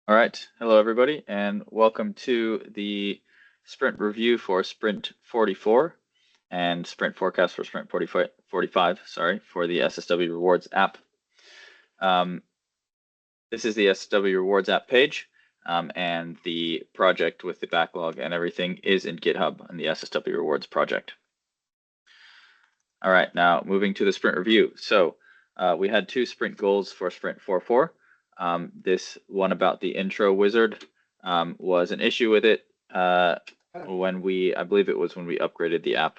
All right, hello everybody, and welcome to the sprint review for Sprint 44 and sprint forecast for Sprint 45, sorry, for the SSW Rewards app. This is the SSW Rewards app page, and the project with the backlog and everything is in GitHub on the SSW Rewards project. All right, now moving to the sprint review. So we had two sprint goals for Sprint 44. This one about the intro wizard was an issue with it when I believe it was when we upgraded the app.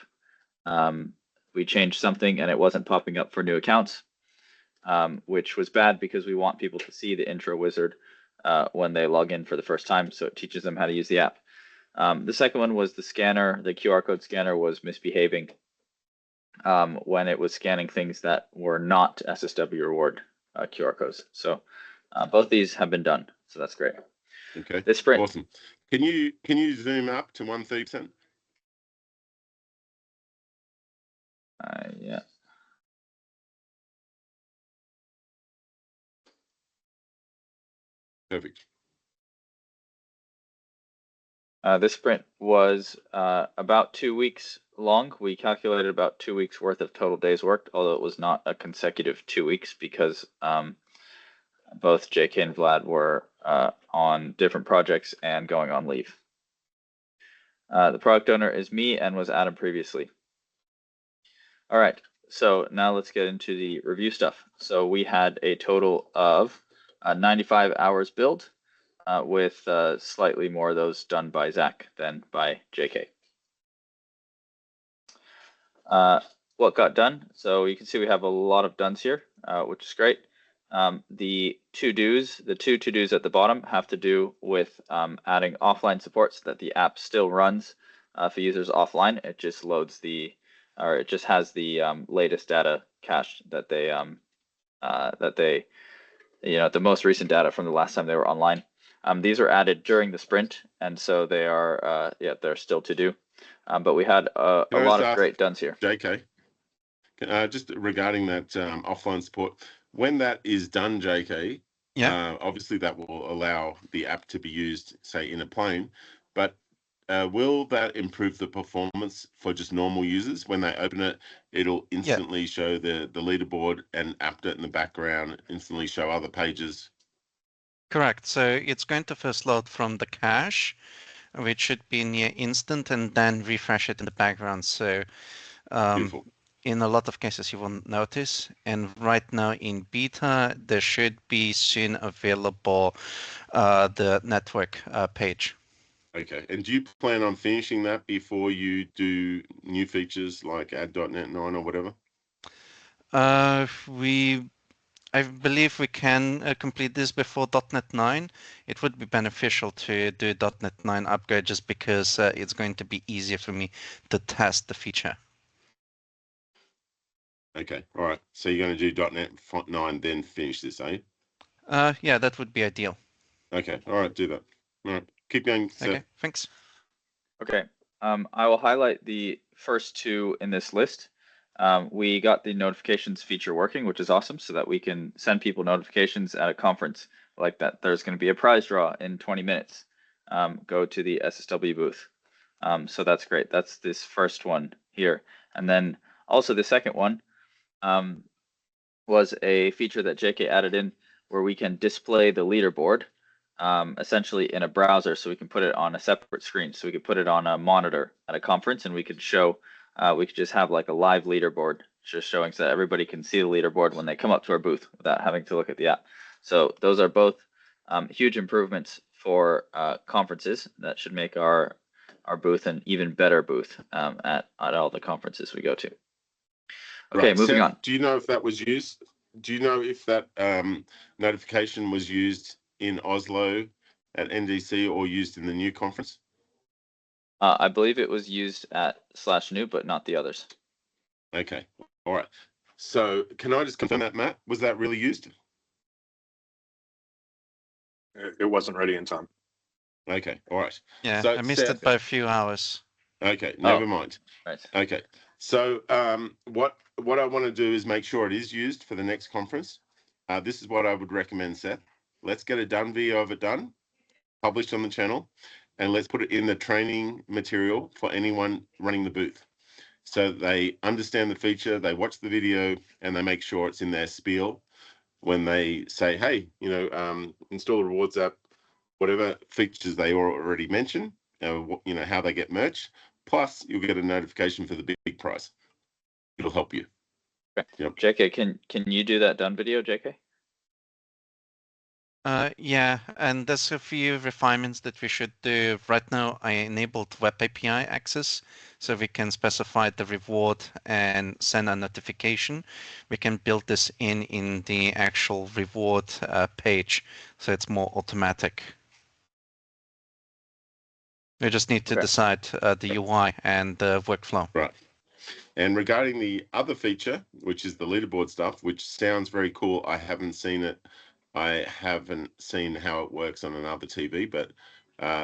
We changed something and it wasn't popping up for new accounts, which was bad because we want people to see the intro wizard when they log in for the first time, so it teaches them how to use the app. The second one was the scanner. The QR code scanner was misbehaving when it was scanning things that were not SSW reward QR codes. So both these have been done, so that's great. Okay, this sprint, awesome. Can you zoom up to 130%? Yeah. Perfect. This sprint was about 2 weeks long. We calculated about 2 weeks worth of total days worked, although it was not a consecutive 2 weeks because both JK and Vlad were on different projects and going on leave. The product owner is me and was Adam previously. All right, so now let's get into the review stuff. So we had a total of 95 hours build, with slightly more of those done by Zach than by JK. What got done? So you can see we have a lot of dones here, which is great. The two to-dos at the bottom have to do with adding offline support so that the app still runs if a user's offline. It just loads it just has the latest data cached that they the most recent data from the last time they were online. These are added during the sprint, and so they are they're still to do. But we had a lot of great dones here. JK, just regarding that offline support, when that is done, JK, obviously that will allow the app to be used, say, in a plane, but will that improve the performance for just normal users? When they open it, it'll instantly show the leaderboard, and AppDet in the background instantly show other pages. Correct. So it's going to first load from the cache, which should be near instant, and then refresh it in the background. So in a lot of cases, you won't notice. And right now in beta, there should be soon available the network page. Okay. And do you plan on finishing that before you do new features like add.NET 9 or whatever? I believe we can complete this before .NET 9. It would be beneficial to do .NET 9 upgrade just because it's going to be easier for me to test the feature. Okay, all right. So you're going to do .NET 9, then finish this, eh? Yeah, that would be ideal. Okay, all right, do that. All right, keep going, Seth. Okay, thanks. Okay, I will highlight the first two in this list. We got the notifications feature working, which is awesome, so that we can send people notifications at a conference like that. There's going to be a prize draw in 20 minutes. Go to the SSW booth. So that's great. That's this first one here. And then also the second one was a feature that JK added in where we can display the leaderboard essentially in a browser, so we can put it on a separate screen. So we could put it on a monitor at a conference, and we could show, we could just have like a live leaderboard just showing so that everybody can see the leaderboard when they come up to our booth without having to look at the app. So those are both huge improvements for conferences that should make our booth an even better booth at all the conferences we go to. Okay, right. moving Seth, on. Do you know if that was used? Do you know if that notification was used in Oslo at NDC or used in the new conference? I believe it was used at /new, but not the others. Okay, all right. So can I just confirm that, Matt? Was that really used? It wasn't ready in time. Okay, all right. Yeah, so I missed it by a few hours. Okay, never mind. Right. Okay, so what I want to do is make sure it is used for the next conference. This is what I would recommend, Seth. Let's get a done video of it done, published on the channel, and let's put it in the training material for anyone running the booth. So they understand the feature, they watch the video, and they make sure it's in their spiel when they say, hey, install the rewards app, whatever features they already mentioned, how they get merch, plus you'll get a notification for the big prize. It'll help you. Okay. Yep. JK, can you do that done video, JK? Yeah, and there's a few refinements that we should do. Right now, I enabled Web API access, so we can specify the reward and send a notification. We can build this in the actual reward page, so it's more automatic. We just need to decide the UI and the workflow. Right. And regarding the other feature, which is the leaderboard stuff, which sounds very cool. I haven't seen it. I haven't seen how it works on another TV, but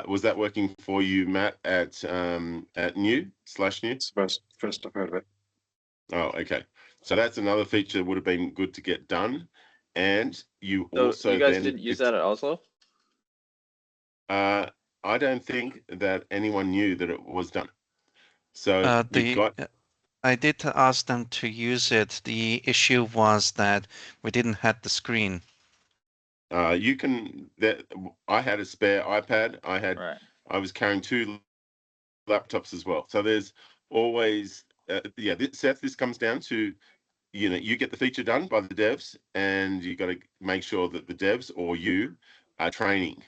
was that working for you, Matt, at New? It's the first I've heard of it. Oh, okay. So that's another feature that would have been good to get done. And you also you guys didn't use that at Oslo? I don't think that anyone knew that it was done. So you've got. I did ask them to use it. The issue was that we didn't have the screen. You can. I had a spare iPad. I was carrying 2 laptops as well. So there's always, Seth. This comes down to, you get the feature done by the devs, and you got to make sure that the devs or you are training.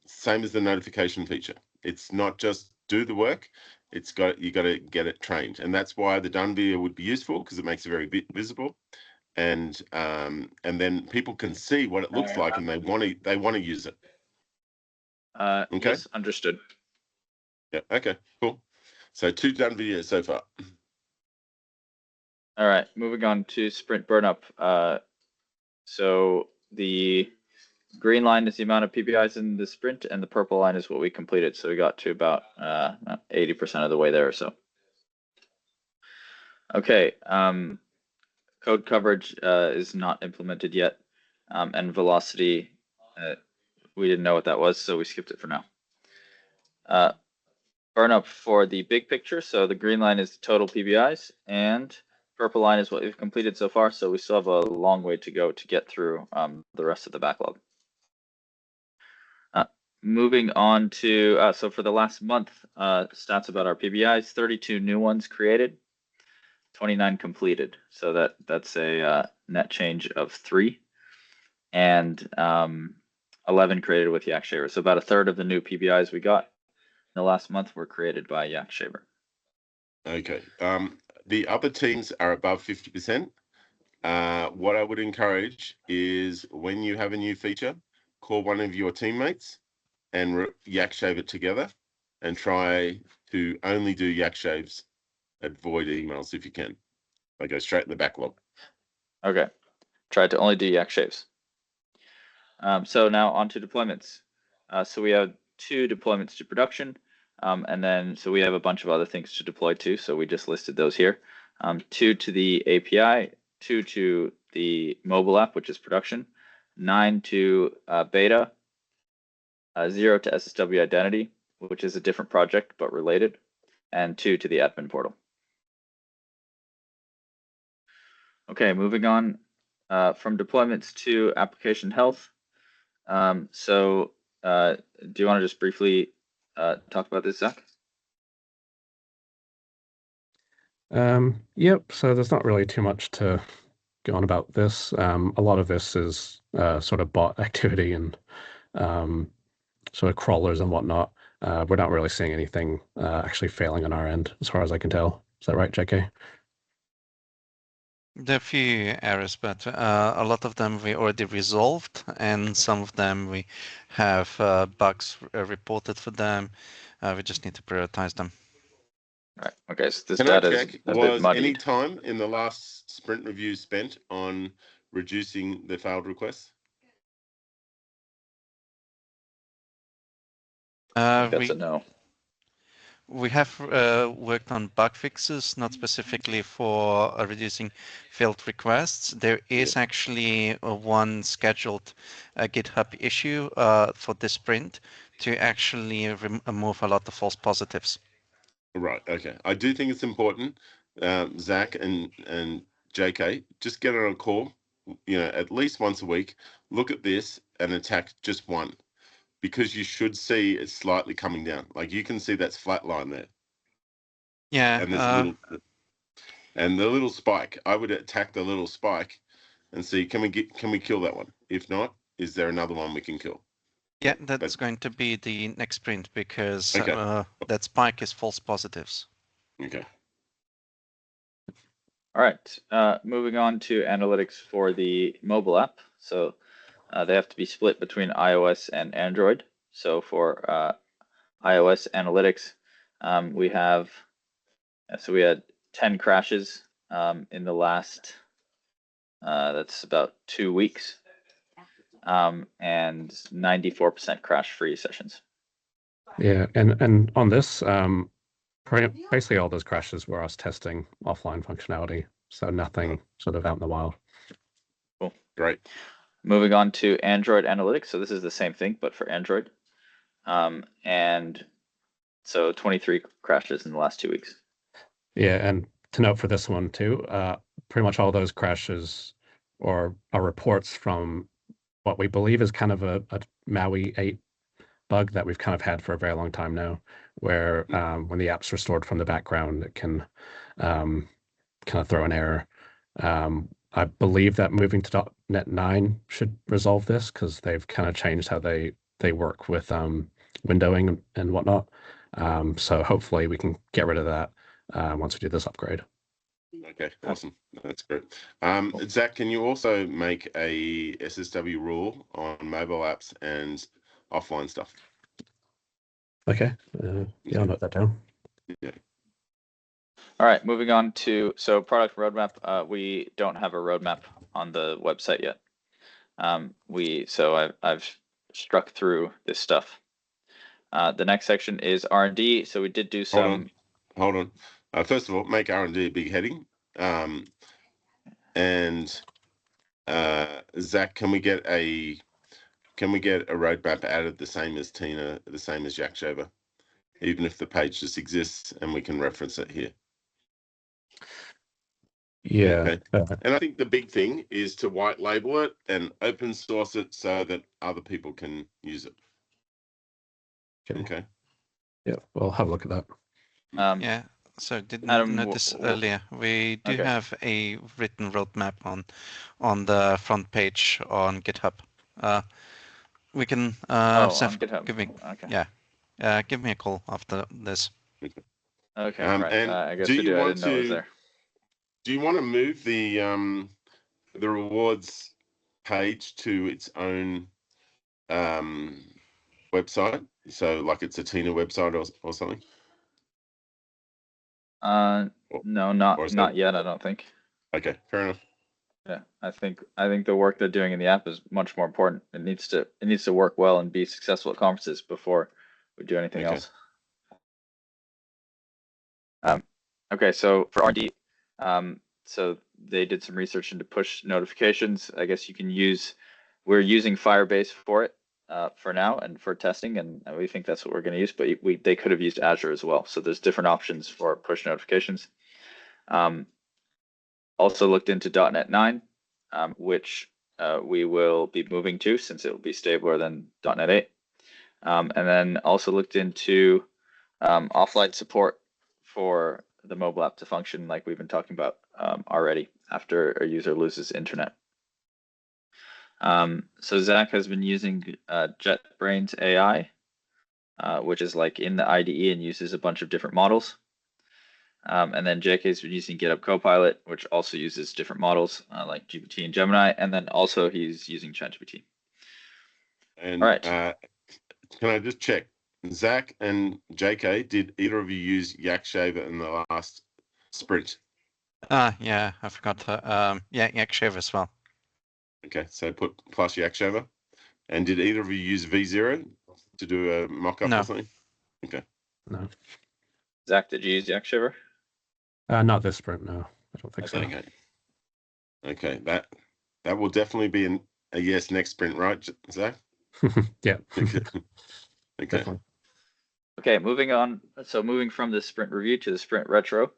Same as the notification feature. It's not just do the work. You got to get it trained, and that's why the done video would be useful, because it makes it very visible, and then people can see what it looks like, and they want to use it. Okay. Yes, understood. Yeah. Okay. Cool. So 2 done videos so far. All right, moving on to sprint burn up. So the green line is the amount of PBIs in the sprint, and the purple line is what we completed. So we got to about 80% of the way there or so. Okay, code coverage is not implemented yet, and velocity, we didn't know what that was, so we skipped it for now. Burn up for the big picture. So the green line is the total PBIs, and purple line is what we've completed so far. So we still have a long way to go to get through the rest of the backlog. Moving on to, so for the last month, stats about our PBIs: 32 new ones created, 29 completed. So that's a net change of 3, and 11 created with Yak Shaver. So about a third of the new PBIs we got in the last month were created by Yak Shaver. Okay. The other teams are above 50%. What I would encourage is, when you have a new feature, call one of your teammates and Yak Shave it together, and try to only do Yak Shaves. Avoid emails if you can. They go straight in the backlog. Okay. Try to only do Yak Shaves. So now on to deployments. So we have 2 deployments to production, and then so we have a bunch of other things to deploy to. So we just listed those here. 2 to the API, 2 to the mobile app, which is production, 9 to beta, 0 to SSW identity, which is a different project but related, and 2 to the admin portal. Okay, moving on from deployments to application health. So do you want to just briefly talk about this, Zach? Yep, so there's not really too much to go on about this. A lot of this is sort of bot activity and sort of crawlers and whatnot. We're not really seeing anything actually failing on our end, as far as I can tell. Is that right, JK? There are a few errors, but a lot of them we already resolved, and some of them we have bugs reported for them. We just need to prioritize them. Right. Okay. So this Can I data check, is a bit was muddied. any time in the last sprint review spent on reducing the failed requests? That's a no. We have worked on bug fixes, not specifically for reducing failed requests. There is actually one scheduled GitHub issue for this sprint to actually remove a lot of false positives. Right. Okay. I do think it's important, Zach and JK, just get on a call, at least once a week, look at this and attack just one, because you should see it slightly coming down. Like you can see that's flat line there. Yeah. And there's the little spike. I would attack the little spike and see, can we kill that one? If not, is there another one we can kill? Yeah, that's going to be the next sprint because that spike is false positives. Okay. All right, moving on to analytics for the mobile app. So they have to be split between iOS and Android. So for iOS analytics, we had 10 crashes in the last, that's about 2 weeks, and 94% crash-free sessions. Yeah, and on this, basically all those crashes were us testing offline functionality, so nothing sort of out in the wild. Cool. Great. Moving on to Android analytics. So this is the same thing, but for Android. And so 23 crashes in the last 2 weeks. Yeah, and to note for this one too, pretty much all those crashes are reports from what we believe is kind of a MAUI 8 bug that we've kind of had for a very long time now, where when the app's restored from the background, it can kind of throw an error. I believe that moving to .NET 9 should resolve this because they've kind of changed how they work with windowing and whatnot. So hopefully we can get rid of that once we do this upgrade. Okay, awesome. That's great. Zach, can you also make a SSW rule on mobile apps and offline stuff? Okay. Yeah, I'll note that down. Yeah. All right, moving on to product roadmap. We don't have a roadmap on the website yet. I've struck through this stuff. The next section is R&D. So we did do some. Hold on. First of all, make R&D a big heading. And Zach, can we get a roadmap added the same as Tina, the same as Yakshaver, even if the page just exists and we can reference it here? Yeah. Okay. And I think the big thing is to white label it and open source it so that other people can use it. Okay. Yeah, we'll have a look at that. Yeah. So didn't Adam, notice earlier. We do have a written roadmap on the front page on GitHub. We can on GitHub. Give me a call after this. Okay, right. And I guess we do. I didn't know it was there. Do you want to move the rewards page to its own website? So like it's a Tina website or something? No, not yet. I don't think. Okay, fair enough. Yeah, I think the work they're doing in the app is much more important. It needs to work well and be successful at conferences before we do anything else. Okay, so for R&D, so they did some research into push notifications. I guess we're using Firebase for it for now and for testing, and we think that's what we're going to use. But they could have used Azure as well. So there's different options for push notifications. Also looked into .NET 9, which we will be moving to since it will be stabler than .NET 8. And then also looked into offline support for the mobile app to function like we've been talking about already after a user loses internet. So Zach has been using JetBrains AI, which is like in the IDE and uses a bunch of different models. And then JK's been using GitHub Copilot, which also uses different models like GPT and Gemini. And then also he's using ChatGPT. And all right. Can I just check? Zach and JK, did either of you use Yakshaver in the last sprint? Yeah, I forgot to, Yakshaver as well. Okay, so put plus Yakshaver. And did either of you use V0 to do a mock-up or something? Okay. No. Zach, did you use Yakshiver? Not this sprint, no. I don't think so. Okay. Okay, that will definitely be a yes next sprint, right, Zach? Yeah. Okay. Definitely. Okay, moving on. So moving from the sprint review to the sprint retro.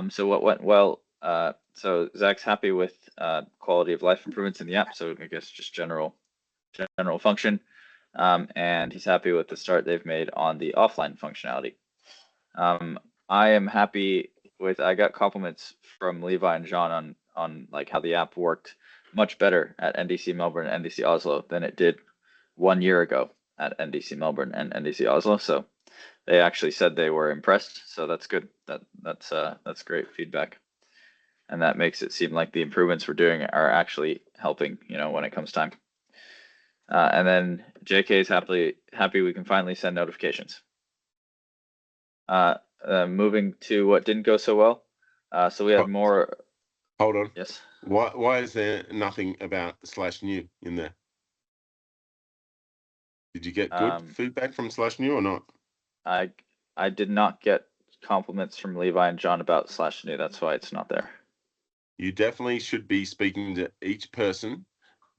So what went well? So Zach's happy with quality of life improvements in the app. So I guess just general function. And he's happy with the start they've made on the offline functionality. I am happy with. I got compliments from Levi and John on like how the app worked much better at NDC Melbourne and NDC Oslo than it did 1 year ago at NDC Melbourne and NDC Oslo. So they actually said they were impressed. So that's good. That's great feedback. And that makes it seem like the improvements we're doing are actually helping, when it comes time. And then JK is happy we can finally send notifications. Moving to what didn't go so well. So we had more. Hold on. Yes. Why is there nothing about /new in there? Did you get good feedback from /new or not? I did not get compliments from Levi and John about /new. That's why it's not there. You definitely should be speaking to each person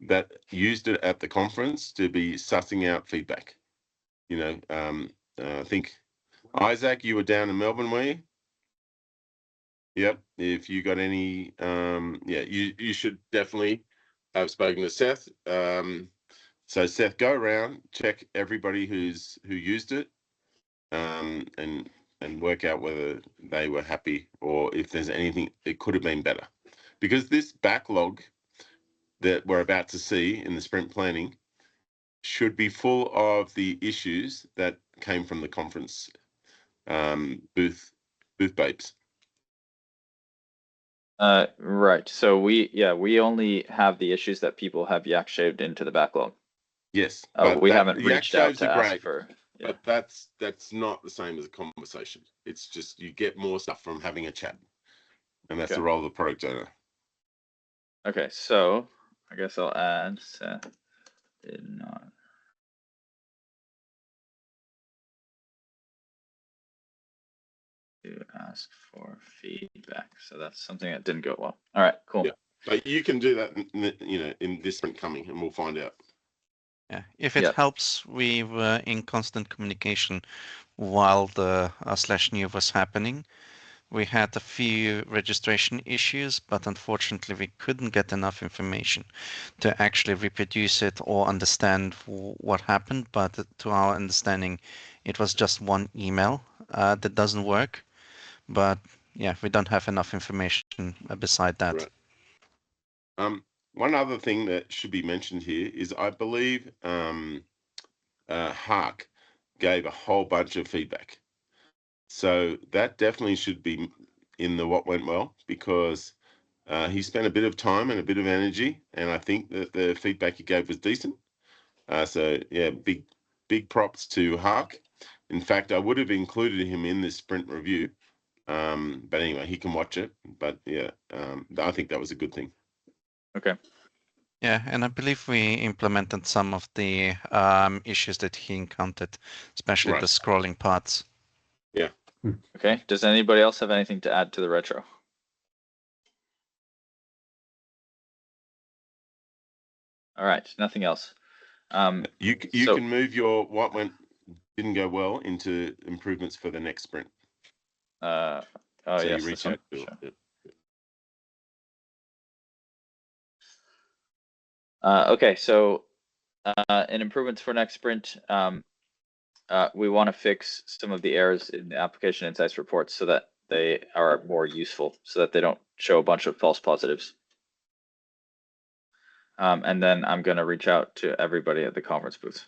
that used it at the conference to be sussing out feedback. I think Isaac, you were down in Melbourne, were you? Yep. If you got any, you should definitely have spoken to Seth. So Seth, go around, check everybody who used it, and work out whether they were happy or if there's anything it could have been better. Because this backlog that we're about to see in the sprint planning should be full of the issues that came from the conference booth babes. Right. So we only have the issues that people have yak shaved into the backlog. Yes. We haven't reached out to ask for. Yeah. But that's not the same as a conversation. It's just you get more stuff from having a chat, and that's the role of the product owner. Okay, so I guess I'll add Seth did not. To ask for feedback. So that's something that didn't go well. All right, cool. Yeah, but you can do that, in this sprint coming, and we'll find out. Yeah, if it helps, we were in constant communication while the /new was happening. We had a few registration issues, but unfortunately we couldn't get enough information to actually reproduce it or understand what happened. But to our understanding, it was just one email that doesn't work. But yeah, we don't have enough information beside that. Right. One other thing that should be mentioned here is I believe Hark gave a whole bunch of feedback. So that definitely should be in the what went well, because he spent a bit of time and a bit of energy, and I think that the feedback he gave was decent. So yeah, big props to Hark. In fact, I would have included him in this sprint review, but anyway, he can watch it. But yeah, I think that was a good thing. Okay. Yeah, and I believe we implemented some of the issues that he encountered, especially the scrolling parts. Yeah. Okay. Does anybody else have anything to add to the retro? All right, nothing else. You can move your what didn't go well into improvements for the next sprint. Oh so yes, you reach this out one. to Sure. Okay, so in improvements for next sprint, we want to fix some of the errors in the application insights reports so that they are more useful, so that they don't show a bunch of false positives. And then I'm going to reach out to everybody at the conference booth.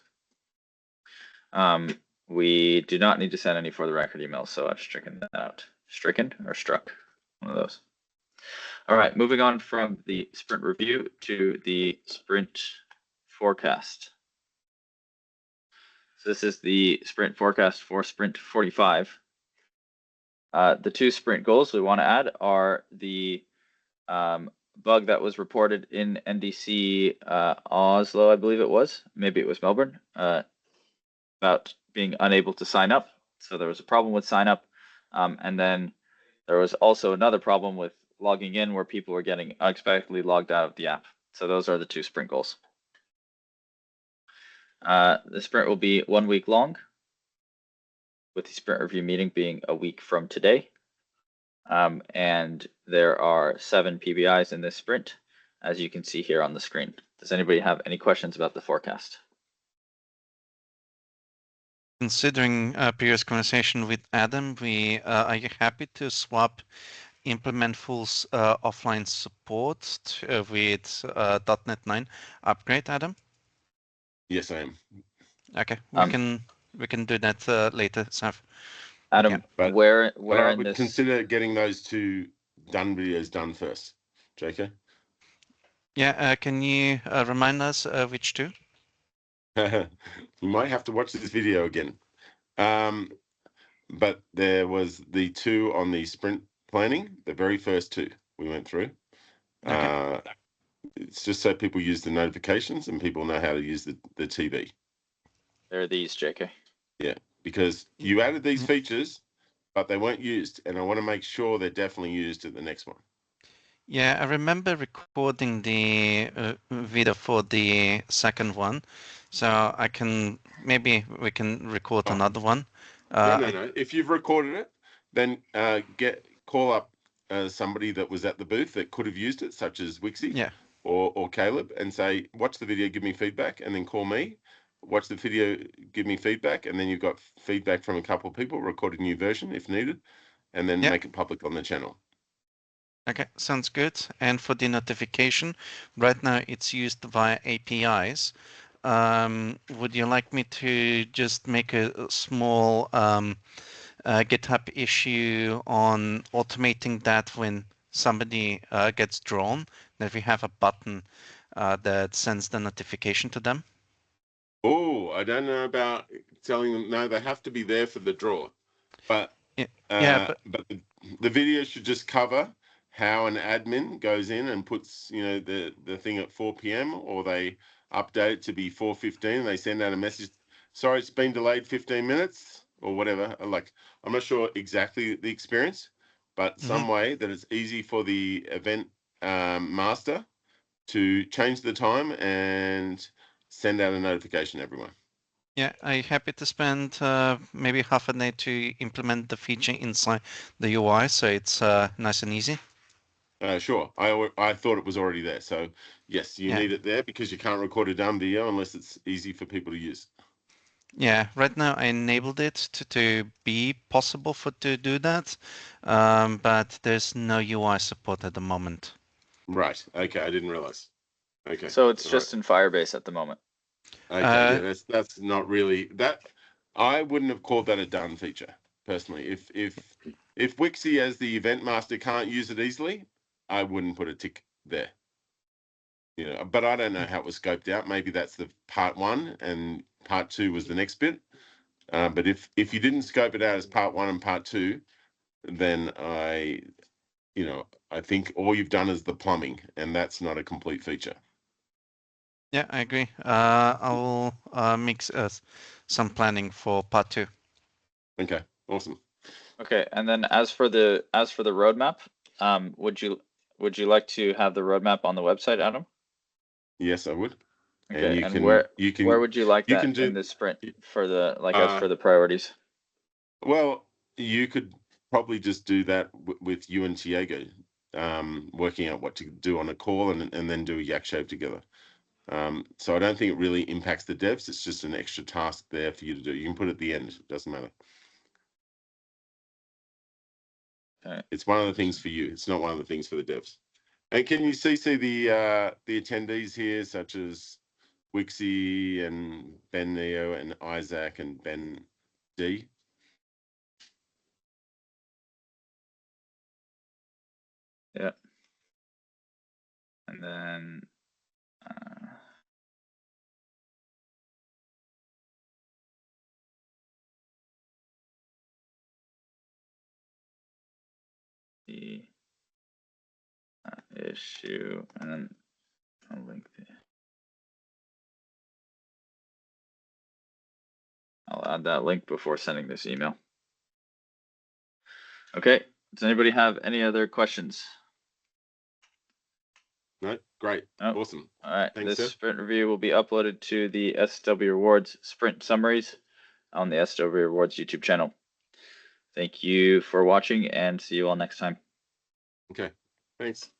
We do not need to send any for the record emails, so I've stricken that out. Stricken or struck? One of those. All right, moving on from the sprint review to the sprint forecast. So this is the sprint forecast for sprint 45. The two sprint goals we want to add are the bug that was reported in NDC Oslo, I believe it was. Maybe it was Melbourne, about being unable to sign up. So there was a problem with sign up. And then there was also another problem with logging in where people were getting unexpectedly logged out of the app. So those are the 2 sprint goals. The sprint will be 1 week long, with the sprint review meeting being a week from today. And there are 7 PBIs in this sprint, as you can see here on the screen. Does anybody have any questions about the forecast? Considering previous conversation with Adam, are you happy to swap Implementful's offline support with .NET 9 upgrade, Adam? Yes, I am. Okay, we can do that later, Sav. Adam, Yeah. But where I in would this? consider getting those 2 done videos done first. JK? Yeah, can you remind us which 2? You might have to watch this video again. But there was the 2 on the sprint planning, the very first 2 we went through. Okay. It's just so people use the notifications and people know how to use the TV. There are these, JK. Yeah, because you added these features, but they weren't used, and I want to make sure they're definitely used at the next one. Yeah, I remember recording the video for the second one, so maybe we can record another one. No. If you've recorded it, then call up somebody that was at the booth that could have used it, such as Wixie, Yeah. or Caleb, and say, watch the video, give me feedback, and then call me. Watch the video, give me feedback, and then you've got feedback from a couple of people, record a new version if needed, and then make it public on the channel. Okay, sounds good. And for the notification, right now it's used via APIs. Would you like me to just make a small GitHub issue on automating that when somebody gets drawn, that we have a button that sends the notification to them? Oh, I don't know about telling them. No, they have to be there for the draw. But but the video should just cover how an admin goes in and puts the thing at 4 p.m. or they update it to be 4:15. They send out a message. Sorry, it's been delayed 15 minutes or whatever. Like, I'm not sure exactly the experience, but some way that it's easy for the event master to change the time and send out a notification to everyone. Yeah, I'm happy to spend maybe half a day to implement the feature inside the UI, so it's nice and easy. Sure. I thought it was already there. So yes, you need it there because you can't record a dumb video unless it's easy for people to use. Yeah, right now I enabled it to be possible to do that, but there's no UI support at the moment. Right. Okay, I didn't realize. Okay. So it's just in Firebase at the moment. Okay, yeah, that's not really that. I wouldn't have called that a done feature personally. If Wixie as the event master can't use it easily, I wouldn't put a tick there. But I don't know how it was scoped out. Maybe that's the part 1 and part 2 was the next bit. But if you didn't scope it out as part 1 and part 2, then I think all you've done is the plumbing, and that's not a complete feature. Yeah, I agree. I will mix some planning for part 2. Okay, awesome. Okay, and then as for the roadmap, would you like to have the roadmap on the website, Adam? Yes, I would. Okay, and where would you like that in this sprint for the as for the priorities? Well, you could probably just do that with you and Tiago, working out what to do on a call and then do a yak shave together. So I don't think it really impacts the devs. It's just an extra task there for you to do. You can put it at the end. It doesn't matter. Okay. It's one of the things for you. It's not one of the things for the devs. And can you see the attendees here, such as Wixie and Ben Neo and Isaac and Ben D? Yeah. And then the issue, and then I'll link I'll add that link before sending this email. Okay. Does anybody have any other questions? No, great, Nope. awesome. All right. Thanks, This Seth. sprint review will be uploaded to the SW Rewards sprint summaries on the SW Rewards YouTube channel. Thank you for watching and see you all next time. Okay, thanks.